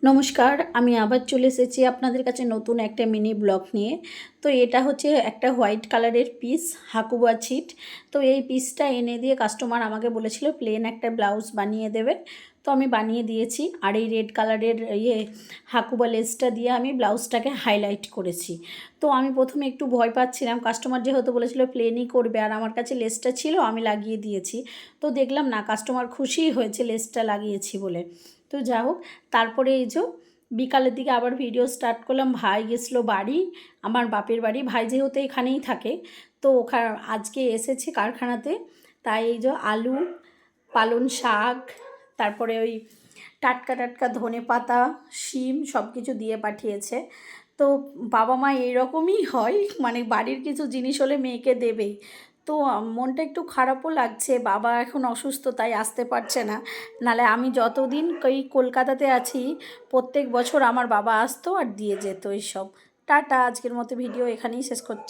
নমস্কার, আমি আবার চলে এসেছি আপনাদের কাছে নতুন একটা মিনি ব্লগ নিয়ে। তো এটা হচ্ছে একটা হোয়াইট কালারের পিস, হাকুবা ছিট। তো এই পিসটা এনে দিয়ে কাস্টমার আমাকে বলেছিল প্লেন একটা ব্লাউজ বানিয়ে দেবে। তো আমি বানিয়ে দিয়েছি। আর এই রেড কালারের হাকুবা লেসটা দিয়ে আমি ব্লাউজটাকে হাইলাইট করেছি। তো আমি প্রথমে একটু ভয় পাচ্ছিলাম, কাস্টমার যেহেতু বলেছিল প্লেনই করবে আর আমার কাছে লেসটা ছিল, আমি লাগিয়ে দিয়েছি। তো দেখলাম না, কাস্টমার খুশিই হয়েছে লেসটা লাগিয়েছি বলে। তো যা হোক, তারপরে এই যে বিকালের দিকে আবার ভিডিও স্টার্ট করলাম। ভাই গেছিলো বাড়ি, আমার বাপের বাড়ি। ভাই যেহেতু এখানেই থাকে, তো আজকে এসেছে কারখানাতে। তাই এই যে আলু, পালং শাক, তারপরে ওই টাটকা টাটকা ধনে পাতা, শিম সব কিছু দিয়ে পাঠিয়েছে। তো বাবা মা এইরকমই হয়, মানে বাড়ির কিছু জিনিস হলে মেয়েকে দেবেই। তো মনটা একটু খারাপও লাগছে, বাবা এখন অসুস্থ তাই আসতে পারছে না। নাহলে আমি যতদিন এই কলকাতাতে আছি প্রত্যেক বছর আমার বাবা আসতো আর দিয়ে যেত এইসব। টাটা, আজকের মতো ভিডিও এখানেই শেষ করছি।